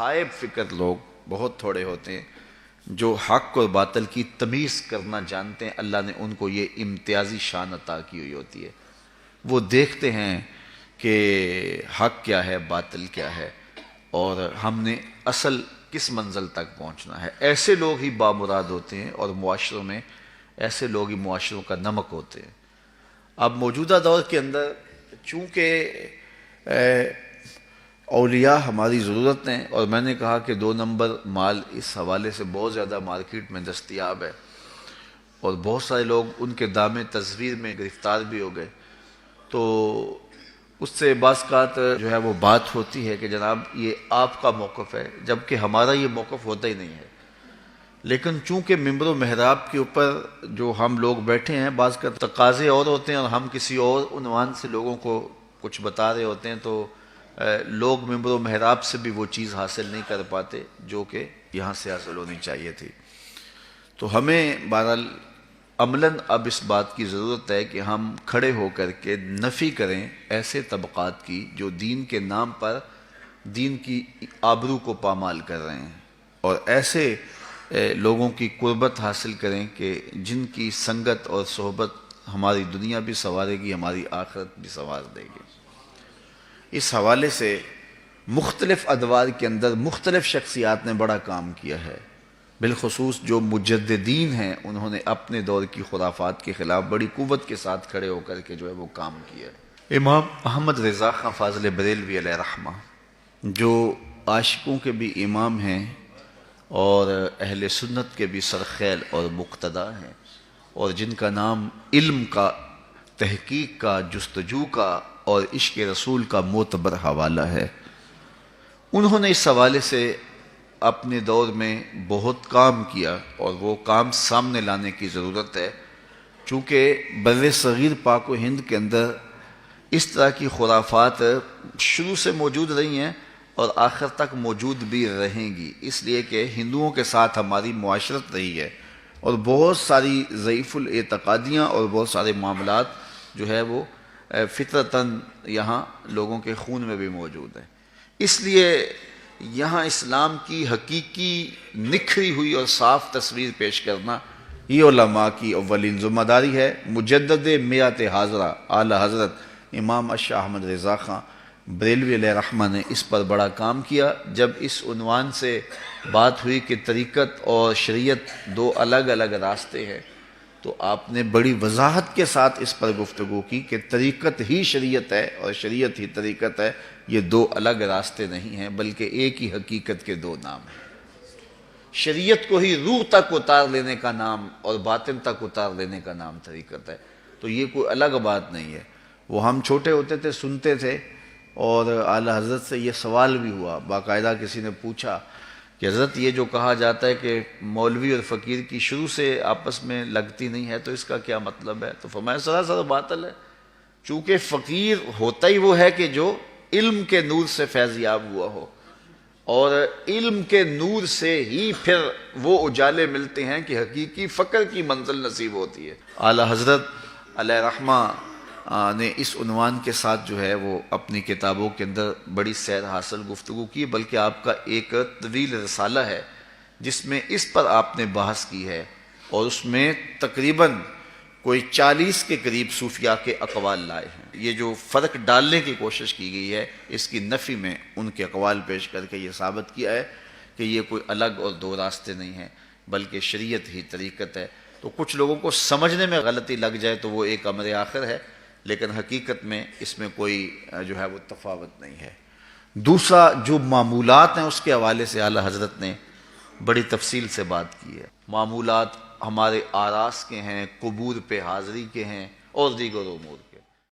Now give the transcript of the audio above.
صائب فکر لوگ بہت تھوڑے ہوتے ہیں جو حق اور باطل کی تمیز کرنا جانتے ہیں. اللہ نے ان کو یہ امتیازی شان عطا کی ہوئی ہوتی ہے. وہ دیکھتے ہیں کہ حق کیا ہے، باطل کیا ہے، اور ہم نے اصل کس منزل تک پہنچنا ہے. ایسے لوگ ہی بامراد ہوتے ہیں، اور معاشروں میں ایسے لوگ ہی معاشروں کا نمک ہوتے ہیں. اب موجودہ دور کے اندر چونکہ اولیاء ہماری ضرورت ہیں، اور میں نے کہا کہ 2 نمبر مال اس حوالے سے بہت زیادہ مارکیٹ میں دستیاب ہے، اور بہت سارے لوگ ان کے دام تزویر میں گرفتار بھی ہو گئے. تو اس سے بعض اوقات جو ہے وہ بات ہوتی ہے کہ جناب یہ آپ کا موقف ہے، جبکہ ہمارا یہ موقف ہوتا ہی نہیں ہے. لیکن چونکہ ممبر و محراب کے اوپر جو ہم لوگ بیٹھے ہیں، بعض کا تقاضے اور ہوتے ہیں اور ہم کسی اور عنوان سے لوگوں کو کچھ بتا رہے ہوتے ہیں، تو لوگ ممبر و محراب سے بھی وہ چیز حاصل نہیں کر پاتے جو کہ یہاں سے حاصل ہونی چاہیے تھی. تو ہمیں بہرحال عملاً اب اس بات کی ضرورت ہے کہ ہم کھڑے ہو کر کے نفی کریں ایسے طبقات کی جو دین کے نام پر دین کی آبرو کو پامال کر رہے ہیں، اور ایسے لوگوں کی قربت حاصل کریں کہ جن کی سنگت اور صحبت ہماری دنیا بھی سنوارے گی، ہماری آخرت بھی سنوار دے گی. اس حوالے سے مختلف ادوار کے اندر مختلف شخصیات نے بڑا کام کیا ہے. بالخصوص جو مجددین ہیں، انہوں نے اپنے دور کی خرافات کے خلاف بڑی قوت کے ساتھ کھڑے ہو کر کے جو ہے وہ کام کیا ہے. امام احمد رضا خان فاضل بریلوی علیہ رحمہ، جو عاشقوں کے بھی امام ہیں اور اہل سنت کے بھی سرخیل اور مقتدا ہیں، اور جن کا نام علم کا، تحقیق کا، جستجو کا اور عشق رسول کا معتبر حوالہ ہے. انہوں نے اس حوالے سے اپنے دور میں بہت کام کیا، اور وہ کام سامنے لانے کی ضرورت ہے. چونکہ بر صغیر پاک و ہند کے اندر اس طرح کی خرافات شروع سے موجود رہی ہیں اور آخر تک موجود بھی رہیں گی، اس لیے کہ ہندوؤں کے ساتھ ہماری معاشرت رہی ہے، اور بہت ساری ضعیف الاعتقادیاں اور بہت سارے معاملات جو ہے وہ فطرتاً یہاں لوگوں کے خون میں بھی موجود ہیں. اس لیے یہاں اسلام کی حقیقی نکھری ہوئی اور صاف تصویر پیش کرنا یہ علماء کی اولین ذمہ داری ہے. مجدد میعت حاضرہ اعلی حضرت امام اشاہ احمد رضا خان بریلوی علیہ رحمہ نے اس پر بڑا کام کیا. جب اس عنوان سے بات ہوئی کہ طریقت اور شریعت 2 الگ الگ راستے ہیں، تو آپ نے بڑی وضاحت کے ساتھ اس پر گفتگو کی کہ طریقت ہی شریعت ہے اور شریعت ہی طریقت ہے. یہ 2 الگ راستے نہیں ہیں، بلکہ ایک ہی حقیقت کے 2 نام ہیں. شریعت کو ہی روح تک اتار لینے کا نام اور باطن تک اتار لینے کا نام طریقت ہے. تو یہ کوئی الگ بات نہیں ہے. وہ ہم چھوٹے ہوتے تھے، سنتے تھے، اور اعلیٰ حضرت سے یہ سوال بھی ہوا، باقاعدہ کسی نے پوچھا کہ حضرت یہ جو کہا جاتا ہے کہ مولوی اور فقیر کی شروع سے آپس میں لگتی نہیں ہے، تو اس کا کیا مطلب ہے؟ تو فرمایا سراسر باطل ہے. چونکہ فقیر ہوتا ہی وہ ہے کہ جو علم کے نور سے فیضیاب ہوا ہو، اور علم کے نور سے ہی پھر وہ اجالے ملتے ہیں کہ حقیقی فقر کی منزل نصیب ہوتی ہے. اعلیٰ حضرت علیہ رحمہ نے اس عنوان کے ساتھ جو ہے وہ اپنی کتابوں کے اندر بڑی سیر حاصل گفتگو کی، بلکہ آپ کا ایک طویل رسالہ ہے جس میں اس پر آپ نے بحث کی ہے، اور اس میں تقریباً کوئی 40 کے قریب صوفیاء کے اقوال لائے ہیں. یہ جو فرق ڈالنے کی کوشش کی گئی ہے، اس کی نفی میں ان کے اقوال پیش کر کے یہ ثابت کیا ہے کہ یہ کوئی الگ اور 2 راستے نہیں ہیں، بلکہ شریعت ہی طریقت ہے. تو کچھ لوگوں کو سمجھنے میں غلطی لگ جائے تو وہ ایک امر آخر ہے، لیکن حقیقت میں اس میں کوئی جو ہے وہ تفاوت نہیں ہے. دوسرا جو معمولات ہیں اس کے حوالے سے اعلیٰ حضرت نے بڑی تفصیل سے بات کی ہے. معمولات ہمارے آراس کے ہیں، قبور پہ حاضری کے ہیں، اور دیگر امور.